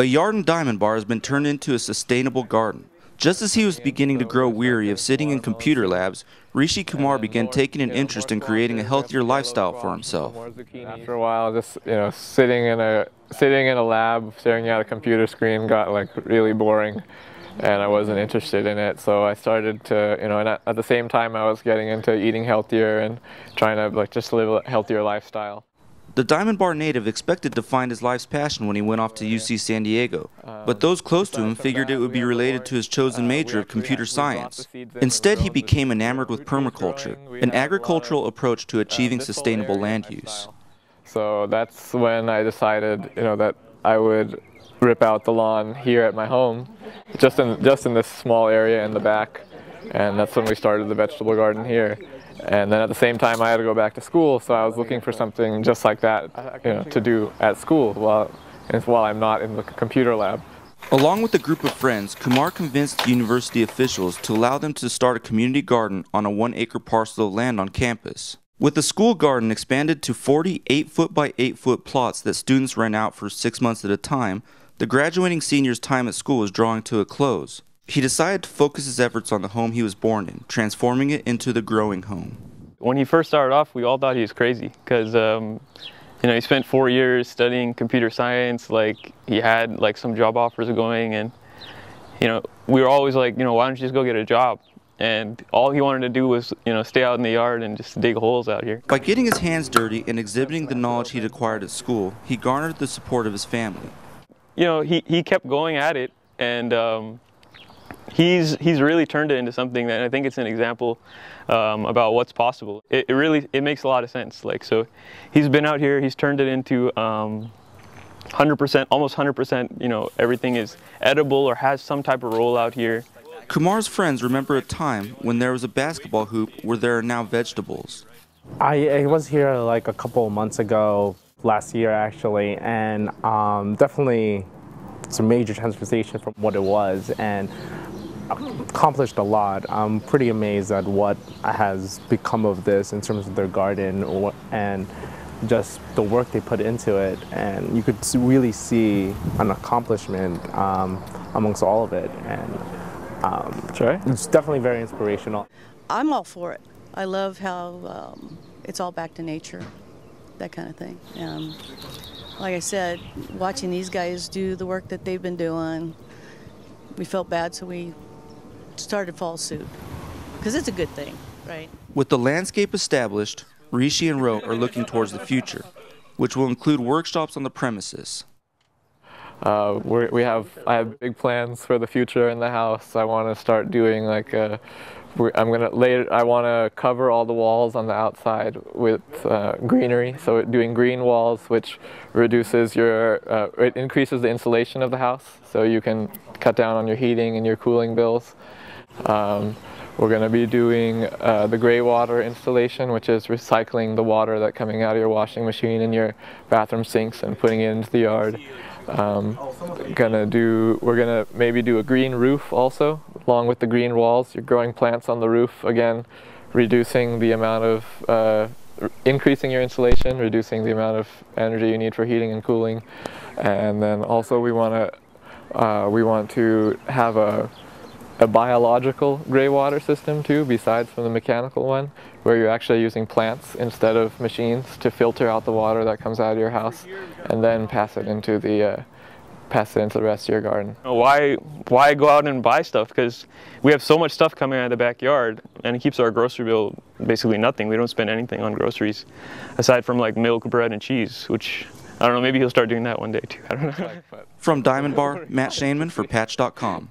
A yard in Diamond Bar has been turned into a sustainable garden. Just as he was beginning to grow weary of sitting in computer labs, Rishi Kumar began taking an interest in creating a healthier lifestyle for himself. After a while, just sitting in a lab, staring at a computer screen got like really boring, and I wasn't interested in it. So I started to, and at the same time I was getting into eating healthier and trying to just live a healthier lifestyle. The Diamond Bar native expected to find his life's passion when he went off to UC San Diego, but those close to him figured it would be related to his chosen major of computer science. Instead, he became enamored with permaculture, an agricultural approach to achieving sustainable land use. So that's when I decided, that I would rip out the lawn here at my home, just in this small area in the back, and that's when we started the vegetable garden here. And then at the same time I had to go back to school, so I was looking for something just like that, to do at school while I'm not in the computer lab. Along with a group of friends, Kumar convinced university officials to allow them to start a community garden on a 1-acre parcel of land on campus. With the school garden expanded to 40 8-foot by 8-foot plots that students rent out for 6 months at a time, the graduating senior's time at school was drawing to a close. He decided to focus his efforts on the home he was born in, transforming it into the growing home. When he first started off, we all thought he was crazy because, he spent 4 years studying computer science. Like, he had some job offers going, and we were always like, why don't you just go get a job? And all he wanted to do was, stay out in the yard and just dig holes out here. By getting his hands dirty and exhibiting the knowledge he'd acquired at school, he garnered the support of his family. He kept going at it, and he's really turned it into something that I think it's an example about what's possible. It makes a lot of sense. So he's been out here, he's turned it into 100%, almost 100%, everything is edible or has some type of role out here. Kumar's friends remember a time when there was a basketball hoop where there are now vegetables. I was here a couple of months ago, last year actually, and definitely it's a major transformation from what it was, and accomplished a lot. I'm pretty amazed at what has become of this in terms of their garden and just the work they put into it, and you could really see an accomplishment amongst all of it, and it's definitely very inspirational. I'm all for it. I love how it's all back to nature, that kind of thing. Like I said, watching these guys do the work that they've been doing, we felt bad, so we started to follow suit, because it's a good thing, right? With the landscape established, Rishi and Ro are looking towards the future, which will include workshops on the premises. I have big plans for the future in the house. I want to start doing I want to cover all the walls on the outside with greenery. So doing green walls, which reduces it increases the insulation of the house, so you can cut down on your heating and your cooling bills. We're going to be doing the gray water installation, which is recycling the water that's coming out of your washing machine and your bathroom sinks and putting it into the yard. We're gonna maybe do a green roof also, along with the green walls. You're growing plants on the roof, again, reducing the amount of, increasing your insulation, reducing the amount of energy you need for heating and cooling. And then also we want to have a biological gray water system too, besides from the mechanical one, where you're actually using plants instead of machines to filter out the water that comes out of your house and then pass it into the rest of your garden. Why go out and buy stuff? Because we have so much stuff coming out of the backyard, and it keeps our grocery bill basically nothing. We don't spend anything on groceries aside from milk, bread, and cheese, which I don't know, maybe he'll start doing that one day too. I don't know. From Diamond Bar, Matt Schoenmann for Patch.com.